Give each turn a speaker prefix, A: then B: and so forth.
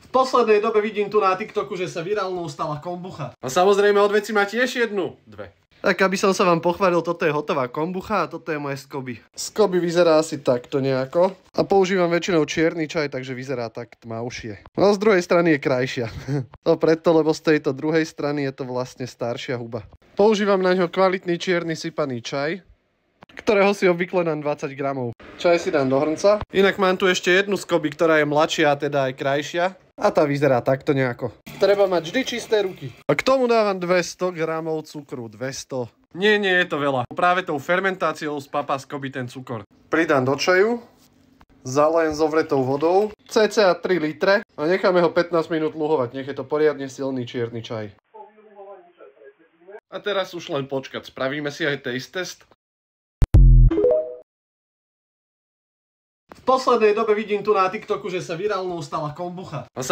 A: V poslednej dobe vidím tu na TikToku, že sa virálnou stala kombucha. A samozrejme od veci má tiež jednu, dve. Tak aby som sa vám pochválil, toto je hotová kombucha a toto je moje SCOBY. SCOBY vyzerá asi takto nejako. A používam väčšinou čierny čaj, takže vyzerá tak tmavšie. No z druhej strany je krajšia. To preto, lebo z tejto druhej strany je to vlastne staršia huba. Používam na ňo kvalitný čierny sypaný čaj, ktorého si obvykle dám 20 gramov. Čaj si dám do hrnca. Inak mám tu ešte jednu SCOBY, ktorá je mladšia a teda aj krajšia. A tá vyzerá takto nejako. Treba mať vždy čisté ruky. A k tomu dávam 200 gramov cukru. 200. Nie je to veľa. Práve tou fermentáciou spapá SCOBY ten cukor. Pridám do čaju. Zalejem zovretou vodou. Cca 3 litre. A necháme ho 15 minút luhovať. Nech je to poriadne silný čierny čaj. A teraz už len počkať. Spravíme si aj taste test. V poslednej dobe vidím tu na TikToku, že sa virálnou stala kombucha.